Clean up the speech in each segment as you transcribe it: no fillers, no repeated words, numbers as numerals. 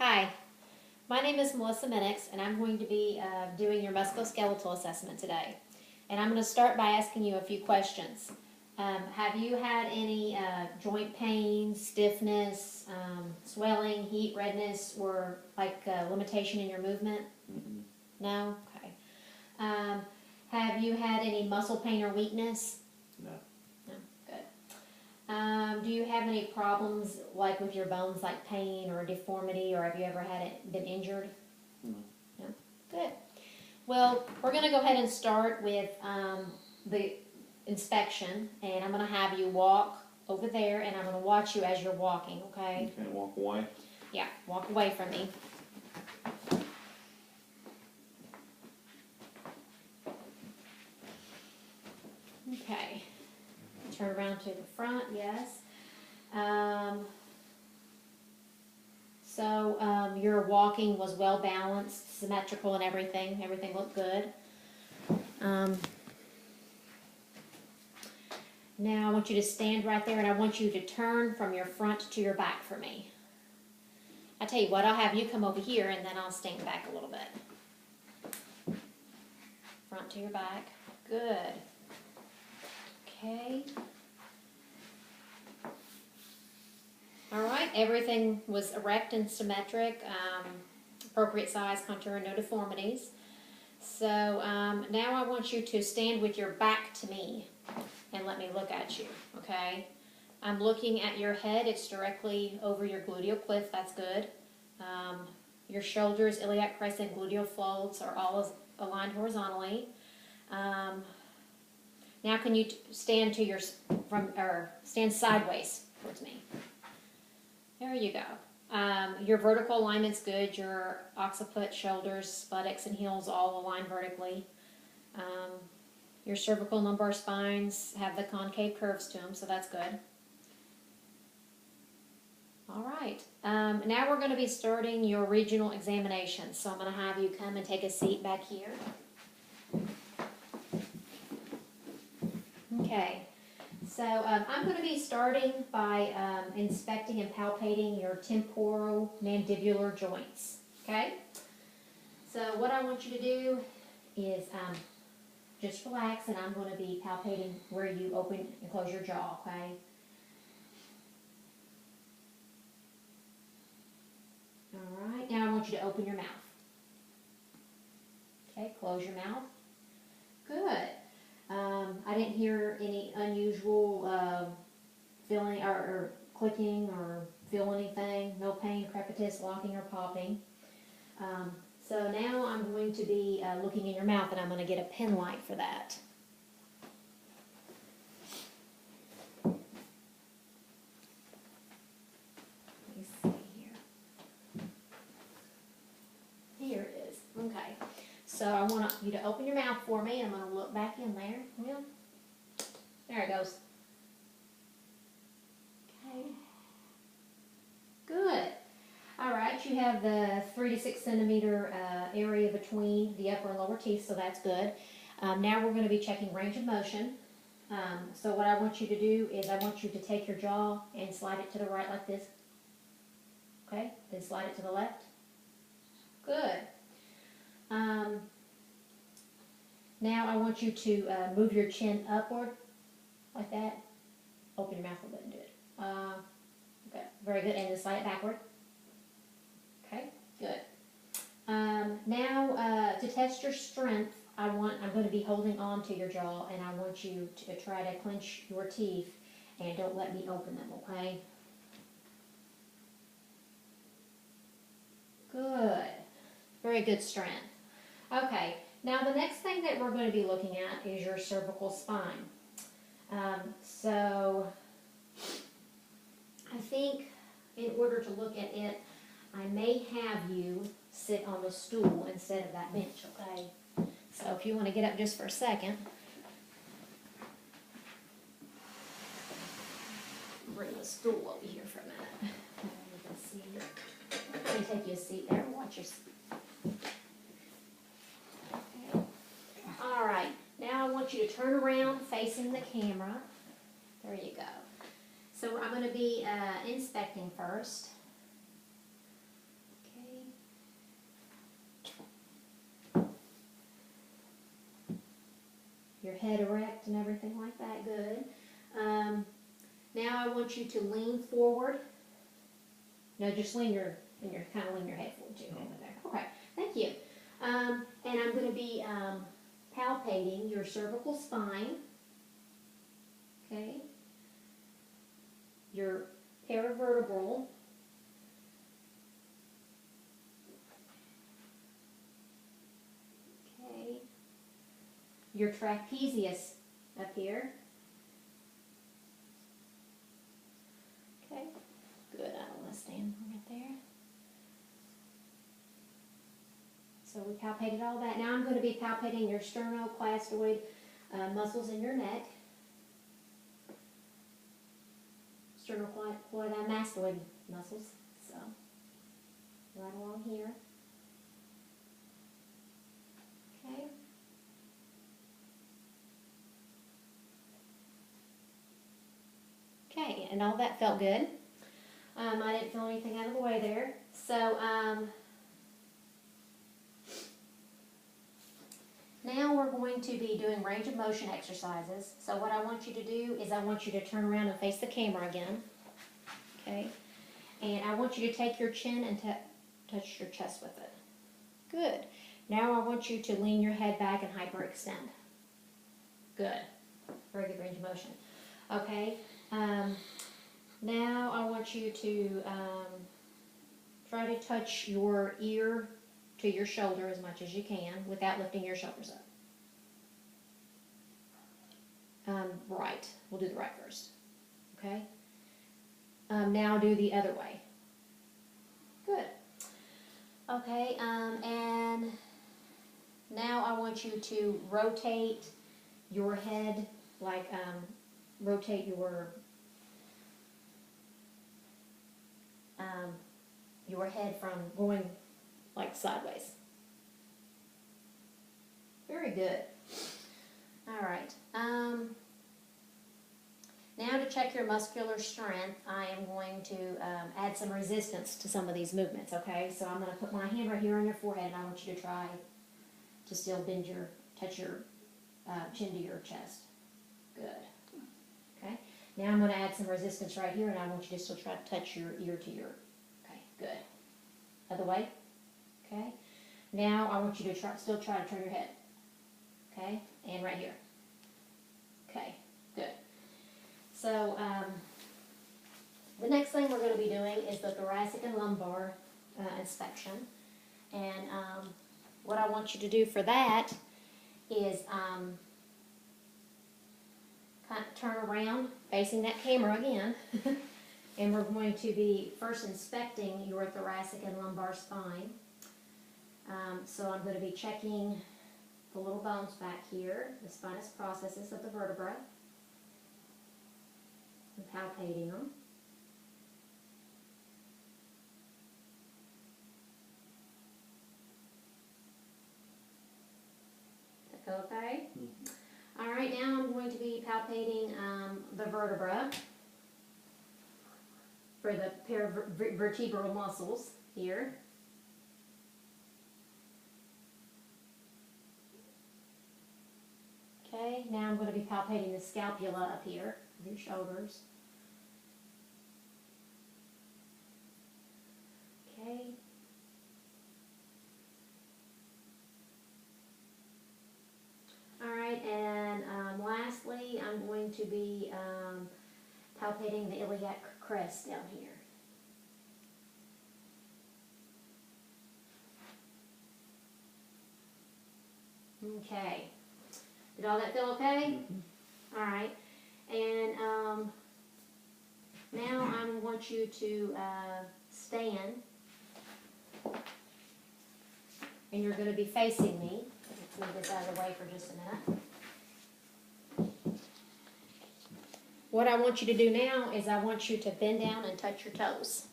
Hi, my name is Melissa Minix, and I'm going to be doing your musculoskeletal assessment today. And I'm going to start by asking you a few questions. Have you had any joint pain, stiffness, swelling, heat, redness, or like limitation in your movement? Mm-mm. No? Okay. Have you had any muscle pain or weakness? No. No? Good. Do you have any problems like with your bones, like pain or deformity, or have you ever been injured? No. No? Good. Well, we're going to go ahead and start with the inspection, and I'm going to have you walk over there, and I'm going to watch you as you're walking, okay? Okay, walk away. Yeah, walk away from me. Okay. Turn around to the front, yes. Your walking was well balanced, symmetrical and everything. Everything looked good. Now I want you to stand right there, and I want you to turn from your front to your back for me. I tell you what, I'll have you come over here, and then I'll stand back a little bit. Front to your back. Good. Okay. All right, everything was erect and symmetric, appropriate size, contour, no deformities. So now I want you to stand with your back to me and let me look at you, okay? I'm looking at your head. It's directly over your gluteal cliff. That's good. Your shoulders, iliac crest, and gluteal folds are all aligned horizontally. Now can you stand to stand sideways towards me? There you go. Your vertical alignment's good. Your occiput, shoulders, buttocks, and heels all align vertically. Your cervical lumbar spines have the concave curves to them, so that's good. All right. Now we're going to be starting your regional examination. So I'm going to have you come and take a seat back here. Okay. So I'm going to be starting by inspecting and palpating your temporomandibular joints. Okay? So what I want you to do is just relax, and I'm going to be palpating where you open and close your jaw, okay? All right. Now I want you to open your mouth. Okay, close your mouth. Good. I didn't hear any unusual feeling or clicking or feel anything. No pain, crepitus, locking, or popping. So now I'm going to be looking in your mouth, and I'm going to get a pen light for that. Let me see here. Here it is. Okay. So I want you to open your mouth for me, and I'm going to look back in there. Well, there it goes. Okay. Good. All right, you have the 3 to 6 centimeter area between the upper and lower teeth, so that's good. Now we're going to be checking range of motion. So what I want you to do is I want you to take your jaw and slide it to the right like this. Okay, then slide it to the left. Good. Now I want you to move your chin upward like that. Open your mouth a little bit and do it. Okay, very good. And then slide it backward. Okay, good. Now to test your strength, I'm going to be holding on to your jaw, and I want you to try to clench your teeth and don't let me open them, okay? Good. Very good strength. Okay, now the next thing that we're going to be looking at is your cervical spine. So I think in order to look at it, I may have you sit on the stool instead of that bench, okay? So if you want to get up just for a second. Bring the stool over here for a minute. Let me take you a seat there. Watch your seat. Okay. All right. Now I want you to turn around facing the camera. There you go. So I'm going to be inspecting first. your head erect and everything like that. Good. Now I want you to lean forward. No, just lean your kind of lean your head forward too. Over there. Okay. Thank you. And I'm going to be palpating your cervical spine. Okay. Your paravertebral. Okay. Your trapezius up here. Okay. Good. I don't want to stand right there. So we palpated all that. Now I'm going to be palpating your sternocleidomastoid muscles in your neck. Sternocleidomastoid muscles. So, right along here. Okay. Okay, and all that felt good. I didn't feel anything out of the way there. So, now we're going to be doing range of motion exercises. So what I want you to do is I want you to turn around and face the camera again. Okay? And I want you to take your chin and touch your chest with it. Good. Now I want you to lean your head back and hyperextend. Good. Very good range of motion. Okay. Now I want you to try to touch your ear to your shoulder as much as you can without lifting your shoulders up. Right. We'll do the right first. Okay? Now do the other way. Good. Okay, and now I want you to rotate your head, like rotate your head from going like sideways. Very good. All right. Now to check your muscular strength, I am going to add some resistance to some of these movements, okay? So I'm going to put my hand right here on your forehead, and I want you to try to still touch your chin to your chest. Good. Okay? Now I'm going to add some resistance right here, and I want you to still try to touch your ear to your, okay, good. Other way. Okay? Now I want you to still try to turn your head. Okay? And right here. Okay, good. So the next thing we're going to be doing is the thoracic and lumbar inspection. And what I want you to do for that is kind of turn around facing that camera again. And we're going to be first inspecting your thoracic and lumbar spine. So I'm going to be checking the little bones back here, the spinous processes of the vertebra, and palpating them. That okay? Mm-hmm. All right, now I'm going to be palpating the vertebra for the paravertebral muscles here. Okay, now I'm going to be palpating the scapula up here, your shoulders. Okay. All right, and lastly, I'm going to be palpating the iliac crest down here. Okay. Did all that feel okay? Mm-hmm. All right. And now I want you to stand. And you're going to be facing me. Let's move this out of the way for just a minute. What I want you to do now is I want you to bend down and touch your toes.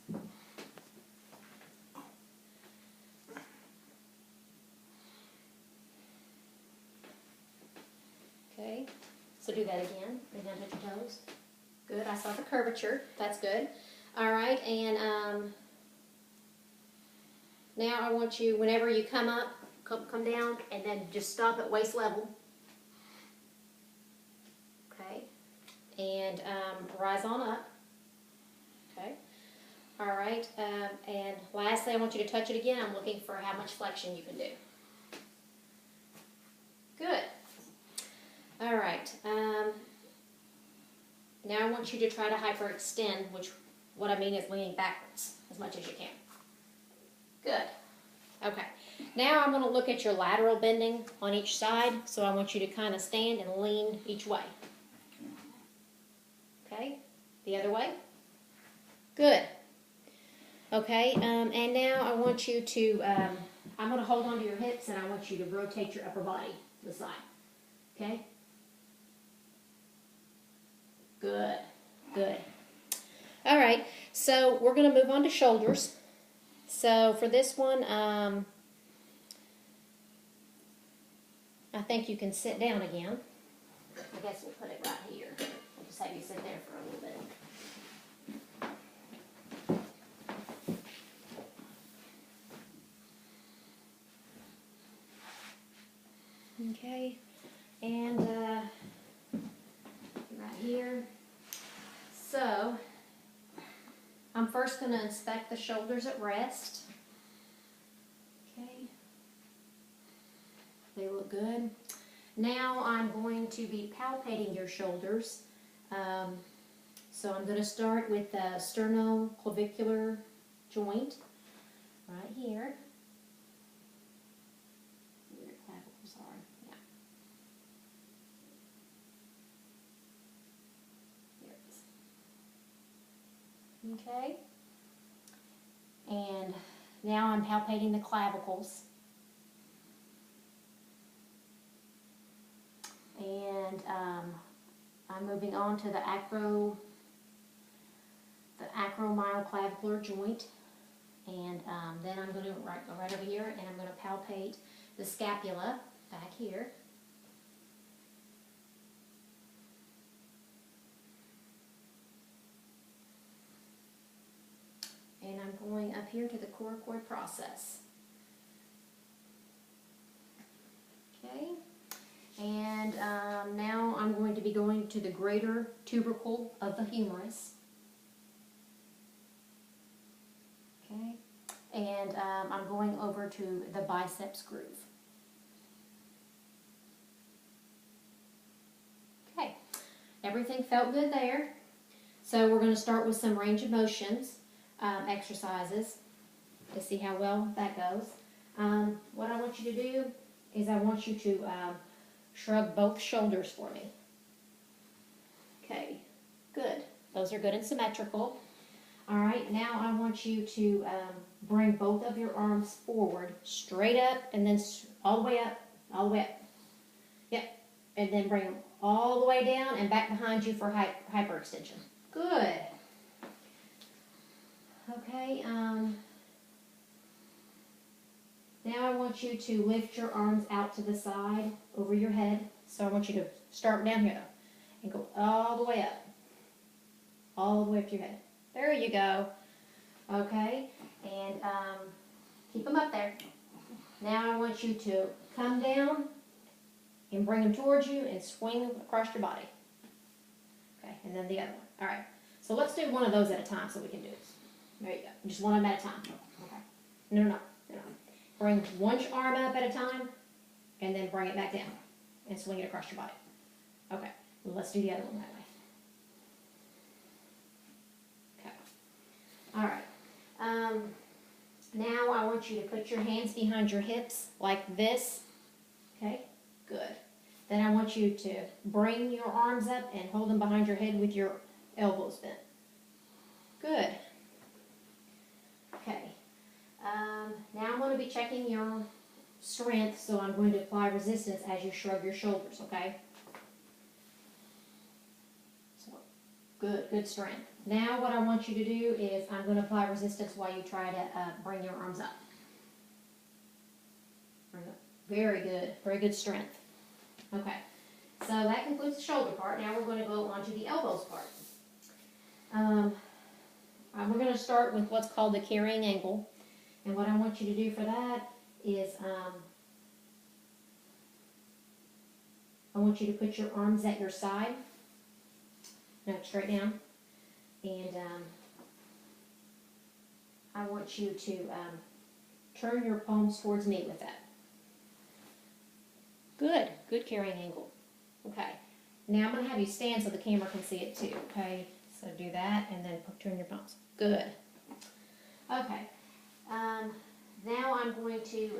Okay, so do that again. Bend down, touch your toes. Good, I saw the curvature. That's good. All right, and now I want you, whenever you come up, come down, and then just stop at waist level. and rise on up. Okay. All right. And lastly, I want you to touch it again. I'm looking for how much flexion you can do. Good. All right. Now I want you to try to hyperextend, which what I mean is leaning backwards as much as you can. Good. Okay. Now I'm going to look at your lateral bending on each side, so I want you to kind of stand and lean each way. Okay. The other way. Good. Okay. And now I want you to, I'm going to hold on to your hips, and I want you to rotate your upper body to the side. Okay. Good, good. All right, so we're going to move on to shoulders. So for this one, I think you can sit down again. I guess we'll put it right here. I'll just have you sit there for a little bit. Okay, and right here. So, I'm first going to inspect the shoulders at rest. Okay, they look good. Now I'm going to be palpating your shoulders. So I'm going to start with the sternoclavicular joint right here. Where your clavicles are. Yeah. Okay, and now I'm palpating the clavicles, and I'm moving on to the acromyoclavicular joint, and then I'm going to go right over here, and I'm going to palpate the scapula back here. And I'm going up here to the coracoid process. Okay, and now I'm going to be going to the greater tubercle of the humerus. Okay, and I'm going over to the biceps groove. Okay, everything felt good there. So we're going to start with some range of motions. Exercises to see how well that goes. What I want you to do is I want you to shrug both shoulders for me. Okay, good. Those are good and symmetrical. All right, now I want you to bring both of your arms forward, straight up, and then all the way up, all the way up. Yep, and then bring them all the way down and back behind you for hyperextension. Good. Okay, now I want you to lift your arms out to the side over your head. So I want you to start down here and go all the way up. All the way up to your head. There you go. Okay, and keep them up there. Now I want you to come down and bring them towards you and swing across your body. Okay, and then the other one. All right, so let's do one of those at a time so we can do this. There you go. Just one of them at a time. Okay. No. Bring one arm up at a time, and then bring it back down, and swing it across your body. Okay. Well, let's do the other one that way. Okay. All right. Now I want you to put your hands behind your hips like this. Okay. Good. Then I want you to bring your arms up and hold them behind your head with your elbows bent. Good. Okay, now I'm going to be checking your strength, so I'm going to apply resistance as you shrug your shoulders, okay? So, good strength. Now what I want you to do is I'm going to apply resistance while you try to bring your arms up. Very good strength. Okay, so that concludes the shoulder part. Now we're going to go on to the elbows part. We're going to start with what's called the carrying angle, and what I want you to do for that is I want you to put your arms at your side, No, straight down. And I want you to turn your palms towards me with that. Good. Good carrying angle. Okay. Now I'm going to have you stand so the camera can see it too, okay? So do that and then turn your palms. Good. Okay. Now I'm going to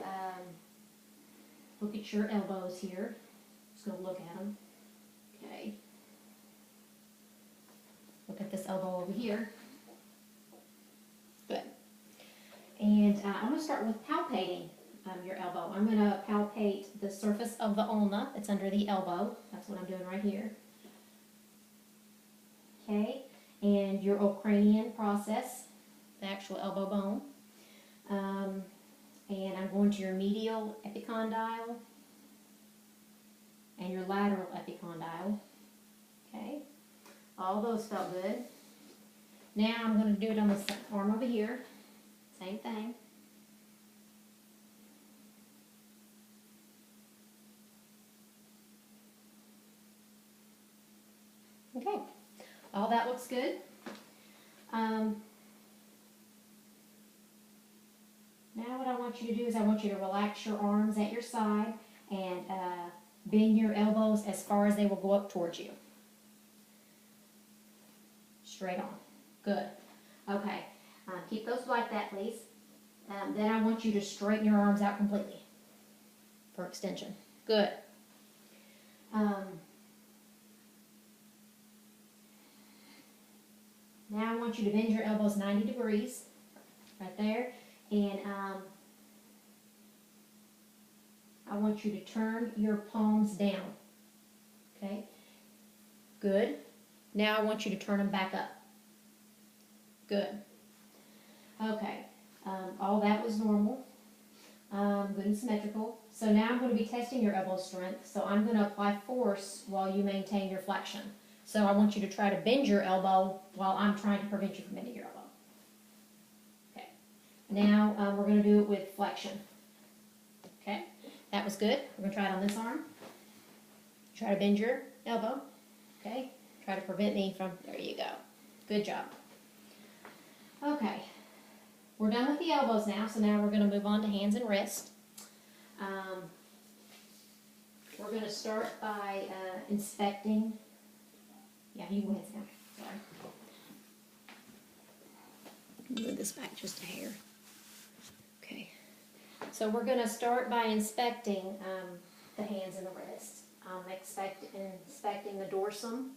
look at your elbows here. Just going to look at them. Okay. Look at this elbow over here. Good. And I'm going to start with palpating your elbow. I'm going to palpate the surface of the ulna that's under the elbow. That's what I'm doing right here. Okay. And your olecranian process, the actual elbow bone. And I'm going to your medial epicondyle and your lateral epicondyle. Okay. All those felt good. Now I'm going to do it on this arm over here. Same thing. Okay. All that looks good. Now what I want you to do is I want you to relax your arms at your side and bend your elbows as far as they will go up towards you. Straight on. Good. Okay. Keep those like that, please. Then I want you to straighten your arms out completely for extension. Good. Now I want you to bend your elbows 90 degrees, right there, and I want you to turn your palms down, okay? Good. Now I want you to turn them back up. Good. Okay, all that was normal, good and symmetrical. So now I'm going to be testing your elbow strength, so I'm going to apply force while you maintain your flexion. So I want you to try to bend your elbow while I'm trying to prevent you from bending your elbow. Okay. Now we're going to do it with flexion. Okay. That was good. We're going to try it on this arm. Try to bend your elbow. Okay. Try to prevent me from, there you go. Good job. Okay. We're done with the elbows now, so now we're going to move on to hands and wrists. We're going to start by inspecting. Yeah, you can go ahead, Sam. Sorry. Move this back just a hair. Okay. So we're going to start by inspecting the hands and the wrists. Inspecting the dorsum.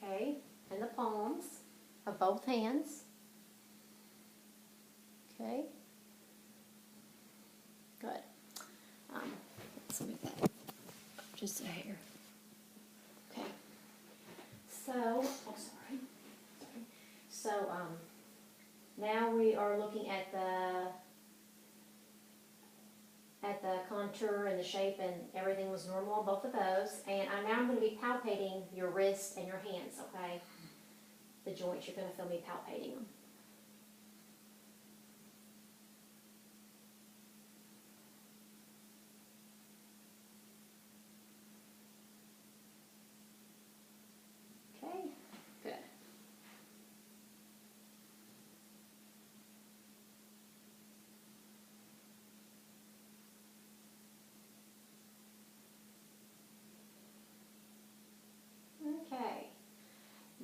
Okay. And the palms of both hands. Okay. Good. Let's move that up just a hair. Okay. So, oh sorry. So now we are looking at the contour and the shape, and everything was normal on both of those. And I'm going to be palpating your wrists and your hands. Okay. The joints, you're going to feel me palpating them. Okay,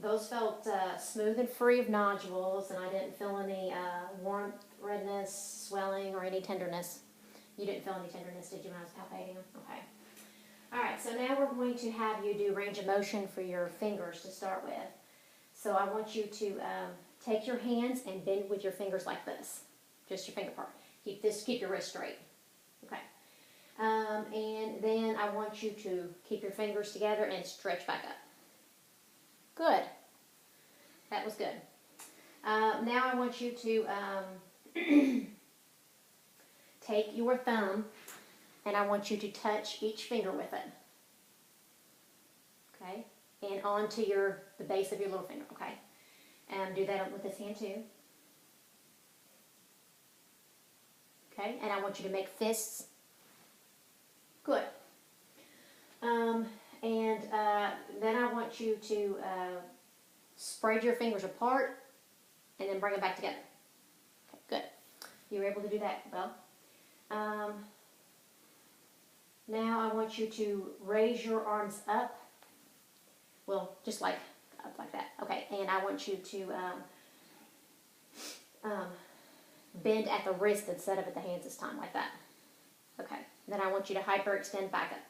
those felt smooth and free of nodules, and I didn't feel any warmth, redness, swelling, or any tenderness. You didn't feel any tenderness, did you, when I was palpating them? Okay. All right, so now we're going to have you do range of motion for your fingers to start with. So I want you to take your hands and bend with your fingers like this, just your finger part. Keep your wrist straight. Okay. And then I want you to keep your fingers together and stretch back up. Good. That was good. Now I want you to take your thumb and I want you to touch each finger with it. Okay? And onto the base of your little finger. Okay? Do that with this hand too. Okay? And I want you to make fists. Good. And then I want you to spread your fingers apart and then bring them back together. Okay, good. You were able to do that well. Now I want you to raise your arms up. Well, just like up like that. Okay, and I want you to bend at the wrist instead of at the hands this time, like that. Okay, then I want you to hyperextend back up.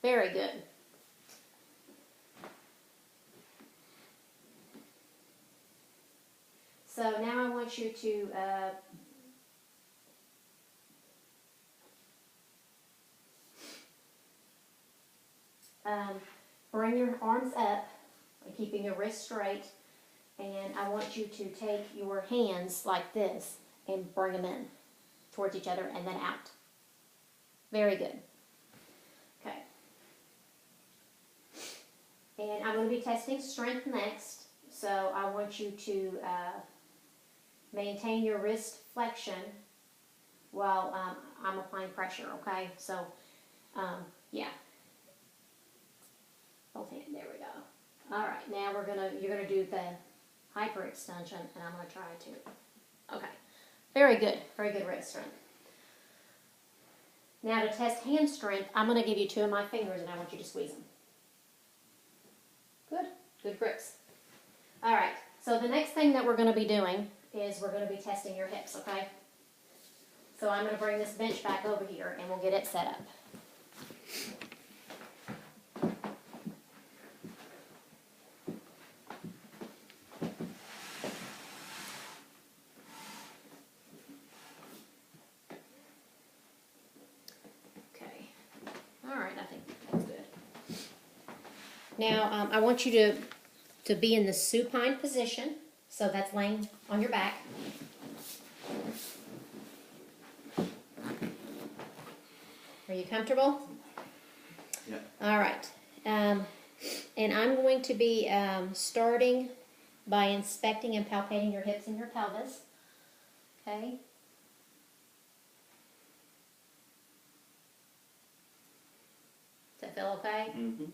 Very good. So now I want you to bring your arms up and keeping your wrists straight, and I want you to take your hands like this and bring them in towards each other and then out. Very good. Okay. And I'm going to be testing strength next, so I want you to maintain your wrist flexion while I'm applying pressure, okay? So, yeah. Both hands, there we go. All right, now you're gonna do the hyperextension, and I'm gonna try to. Okay, very good wrist strength. Now to test hand strength, I'm gonna give you 2 of my fingers, and I want you to squeeze them. Good grips. All right, so the next thing that we're gonna be doing is we're gonna be testing your hips, okay? So I'm gonna bring this bench back over here, and we'll get it set up. Now, I want you to be in the supine position, so that's laying on your back. Are you comfortable? Yeah. All right. And I'm going to be starting by inspecting and palpating your hips and your pelvis. Okay. Does that feel okay? Mm-hmm.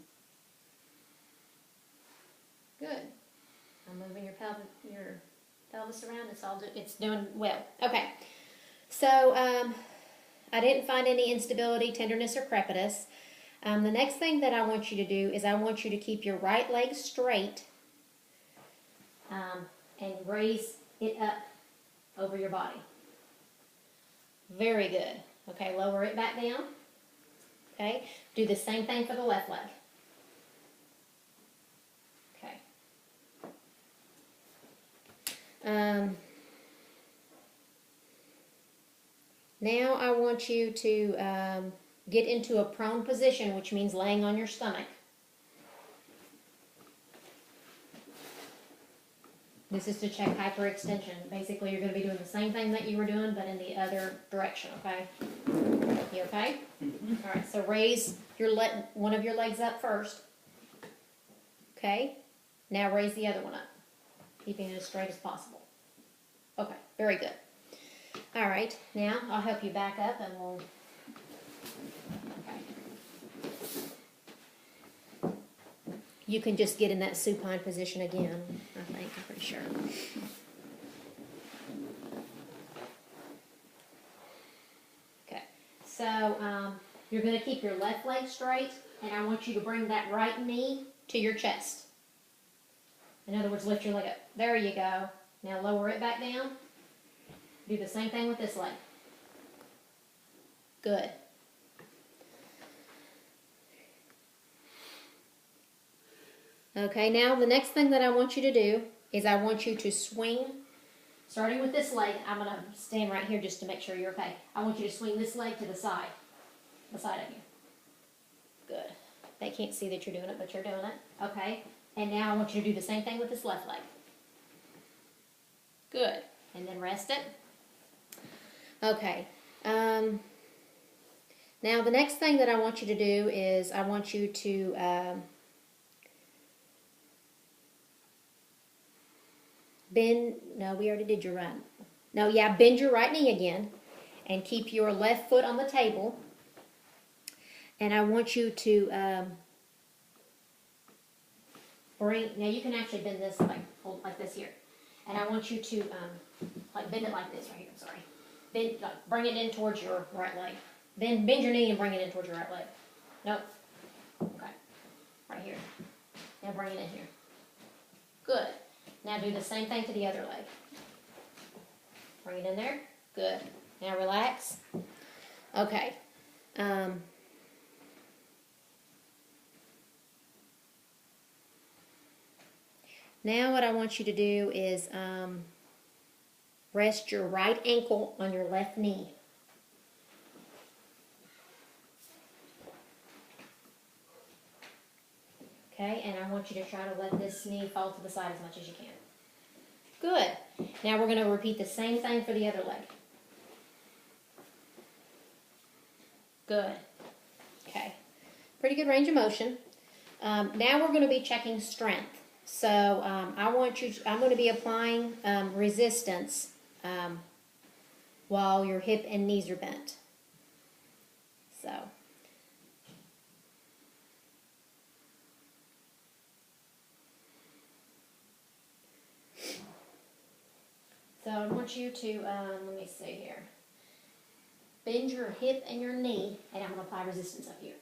Good. I'm moving your pelvis around. It's doing well. Okay. So I didn't find any instability, tenderness, or crepitus. The next thing that I want you to do is I want you to keep your right leg straight and raise it up over your body. Very good. Okay, lower it back down. Okay, do the same thing for the left leg. Now I want you to get into a prone position, which means laying on your stomach. This is to check hyperextension. Basically, you're going to be doing the same thing that you were doing, but in the other direction, okay? You okay? Mm-hmm. All right, so raise one of your legs up first. Okay? Now raise the other one up, keeping it as straight as possible. Okay, very good. All right, now I'll help you back up and we'll... Okay. You can just get in that supine position again, I think, I'm pretty sure. Okay, so you're going to keep your left leg straight, and I want you to bring that right knee to your chest. In other words, lift your leg up. There you go. Now lower it back down. Do the same thing with this leg. Good. Okay, now the next thing that I want you to do is I want you to swing, starting with this leg. I'm going to stand right here just to make sure you're okay. I want you to swing this leg to the side of you. Good. They can't see that you're doing it, but you're doing it. Okay. And now I want you to do the same thing with this left leg. Good. And then rest it. Okay. Now the next thing that I want you to do is I want you to bend. No, we already did your right. No, yeah, bend your right knee again and keep your left foot on the table. And I want you to now you can actually bend this hold like this here. And I want you to like bend it like this right here, sorry. Bend, like, bring it in towards your right leg. Then bend your knee and bring it in towards your right leg. Nope. Okay. Right here. Now bring it in here. Good. Now do the same thing to the other leg. Bring it in there. Good. Now relax. Okay. Now what I want you to do is rest your right ankle on your left knee. Okay, and I want you to try to let this knee fall to the side as much as you can. Good. Now we're going to repeat the same thing for the other leg. Good. Okay. Pretty good range of motion. Now we're going to be checking strength. So I'm going to be applying resistance while your hip and knees are bent. So I want you to, let me see here. Bend your hip and your knee, and I'm going to apply resistance up here.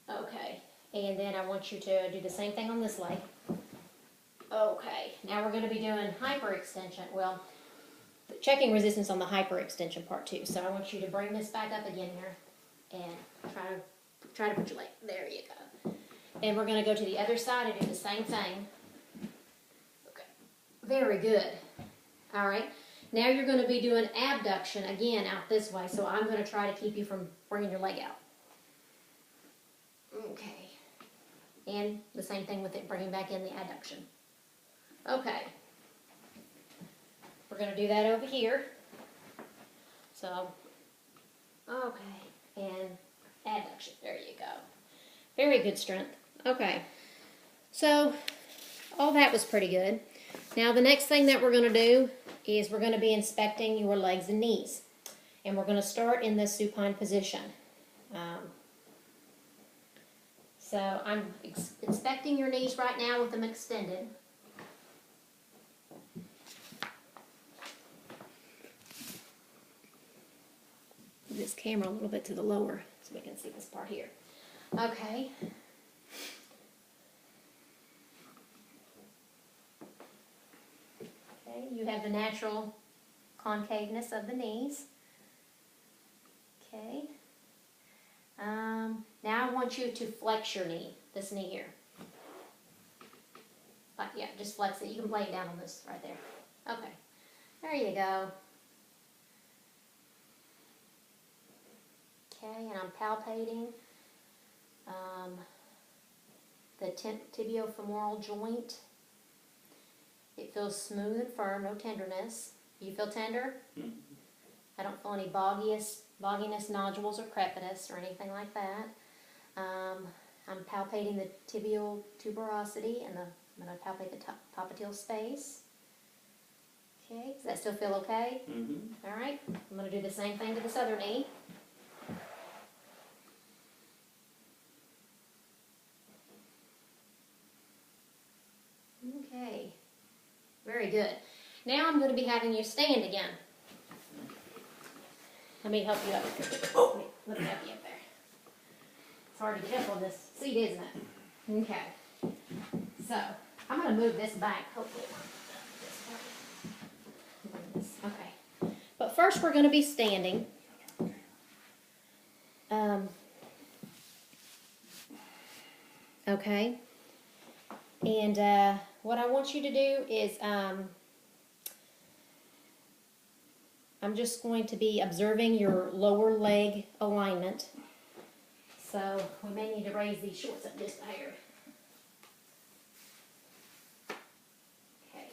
Okay, and then I want you to do the same thing on this leg. Okay, now we're going to be doing hyperextension. Well, checking resistance on the hyperextension part too. So I want you to bring this back up again here, and try to put your leg. There you go. And we're going to go to the other side and do the same thing. Okay, very good. All right, now you're going to be doing abduction again out this way. So I'm going to try to keep you from bringing your leg out. Okay, and the same thing with it, bringing back in the adduction. Okay, we're going to do that over here. So, okay, and adduction, there you go. Very good strength. Okay, so all that was pretty good. Now the next thing that we're going to do is we're going to be inspecting your legs and knees. And we're going to start in the supine position. So I'm inspecting your knees right now with them extended. Move this camera a little bit to the lower so we can see this part here. Okay. Okay, you have the natural concaveness of the knees. Okay. Now I want you to flex your knee, this knee here. Yeah, just flex it. You can lay it down on this right there. Okay, there you go. Okay, and I'm palpating the tibiofemoral joint. It feels smooth and firm, no tenderness. Do you feel tender? Mm-hmm. I don't feel any bogginess, nodules, or crepitus, or anything like that. I'm palpating the tibial tuberosity, and I'm going to palpate the popliteal space. Okay, does that still feel okay? Mm-hmm. All right, I'm going to do the same thing to this other knee. Okay, very good. Now I'm going to be having you stand again. Let me help you up. Let me help you up there. It's hard to get up on this seat, isn't it? Okay. So, I'm going to move this back, hopefully. Okay. But first we're going to be standing. Okay. And what I want you to do is I'm just going to be observing your lower leg alignment. So we may need to raise these shorts up just a hair. Okay,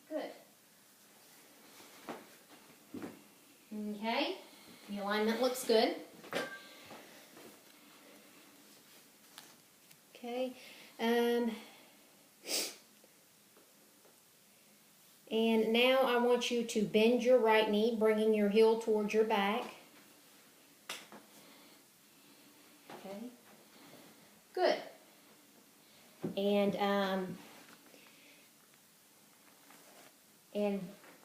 good. Okay, the alignment looks good. Okay, and now I want you to bend your right knee, bringing your heel towards your back. Okay. Good. and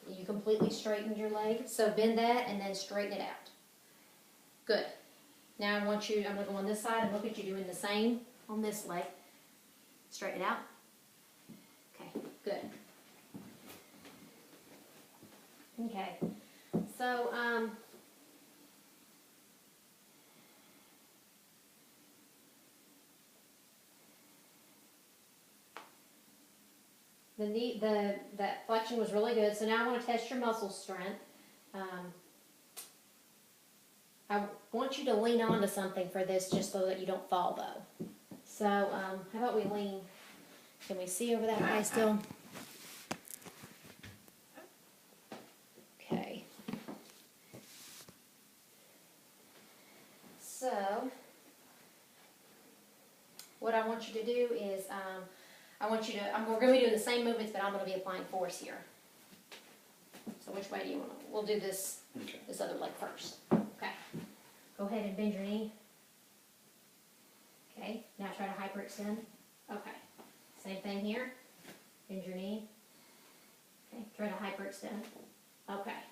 you completely straightened your leg. So bend that and then straighten it out. Good. Now I'm going to go on this side and look at you doing the same on this leg. Straighten it out. Okay, good. Okay, so that flexion was really good. So now I want to test your muscle strength. I want you to lean onto something for this, just so that you don't fall, though. So how about we lean? Can we see over that way still? Okay. So what I want you to do is we're going to be doing the same movements, but I'm going to be applying force here. So which way do you want to? We'll do this other leg first. Okay. Go ahead and bend your knee. Okay. Now try to hyperextend. Okay. Same thing here. Bend your knee. Okay. Try to hyperextend. Okay.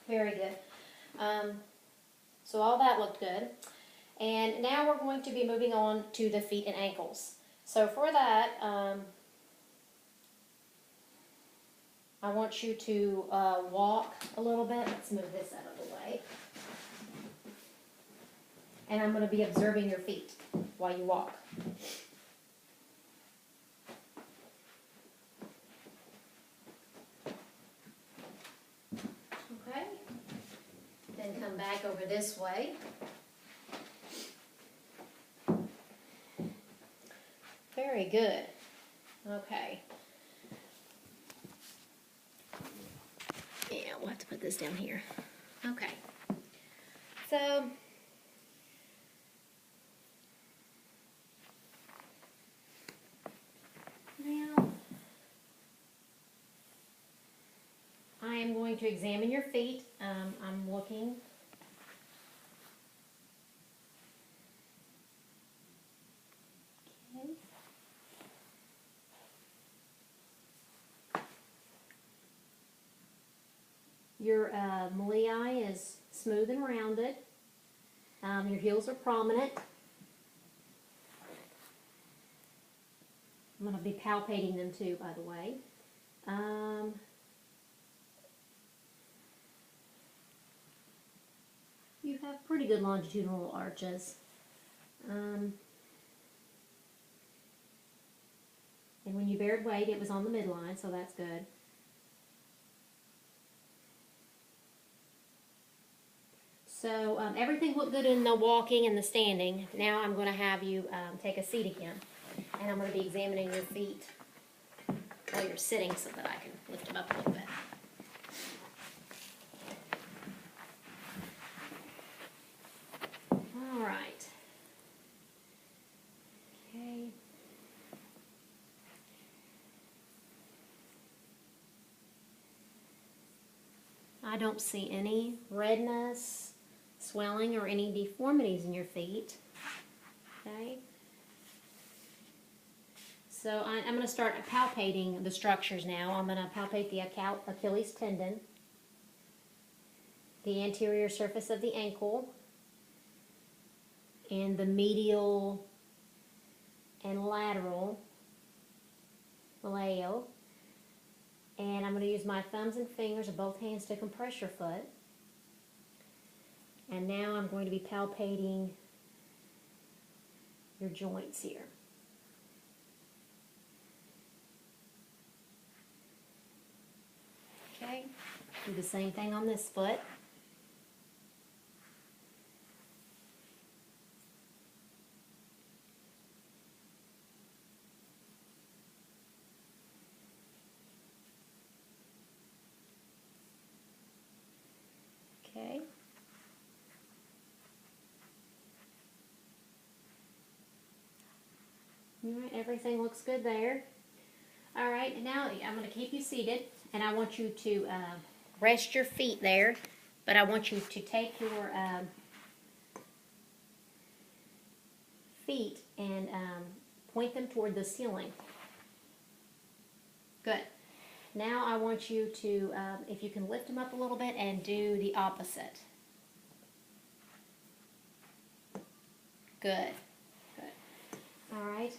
Very good. So all that looked good. And now we're going to be moving on to the feet and ankles. So for that, I want you to walk a little bit. Let's move this out of the way. And I'm going to be observing your feet while you walk. Okay. Then come back over this way. Very good. Okay. Yeah, we'll have to put this down here. Okay. So, now I am going to examine your feet. I'm looking. Okay. Your malleoli is smooth and rounded. Your heels are prominent. I'm going to be palpating them too, by the way. You have pretty good longitudinal arches. And when you bared weight, it was on the midline, so that's good. So everything looked good in the walking and the standing. Now I'm going to have you take a seat again. And I'm going to be examining your feet while you're sitting so that I can lift them up a little bit. All right. Okay. I don't see any redness, swelling, or any deformities in your feet. Okay. So I'm going to start palpating the structures now. I'm going to palpate the Achilles tendon, the anterior surface of the ankle, and the medial and lateral malleolo. And I'm going to use my thumbs and fingers of both hands to compress your foot. And now I'm going to be palpating your joints here. Okay, do the same thing on this foot. Okay. All right, everything looks good there. All right, now I'm going to keep you seated, and I want you to rest your feet there, but I want you to take your feet and point them toward the ceiling. Good. Now I want you to, if you can lift them up a little bit and do the opposite. Good. Good. All right.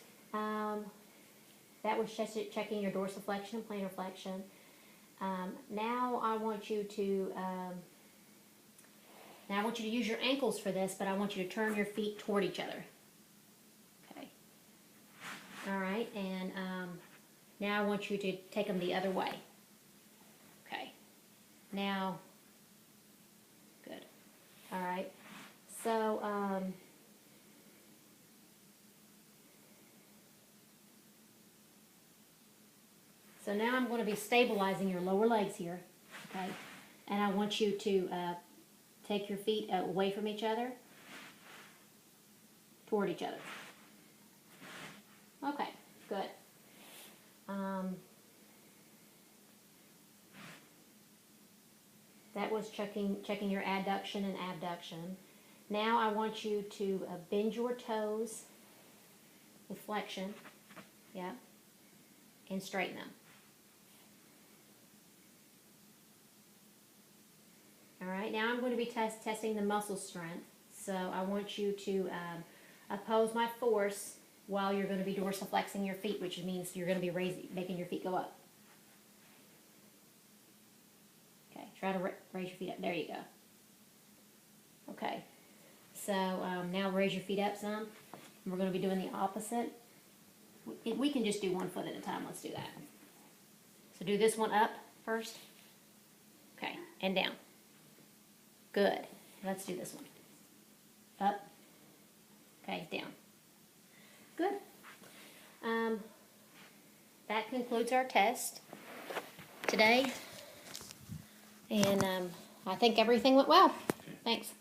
That was just checking your dorsiflexion and plantar flexion. Now I want you to use your ankles for this, but I want you to turn your feet toward each other. Okay. All right, and now I want you to take them the other way. Okay. Now, good. All right. So, so now I'm going to be stabilizing your lower legs here, okay? And I want you to take your feet away from each other, toward each other. Okay, good. That was checking your adduction and abduction. Now I want you to bend your toes with flexion, yeah, and straighten them. All right, now I'm going to be testing the muscle strength. So I want you to oppose my force while you're going to be dorsiflexing your feet, which means you're going to be making your feet go up. Okay, try to raise your feet up. There you go. Okay, so now raise your feet up some. We're going to be doing the opposite. We can just do one foot at a time. Let's do that. So do this one up first. Okay, and down. Good. Let's do this one. Up. Okay, down. Good. That concludes our test today. And I think everything went well. Thanks.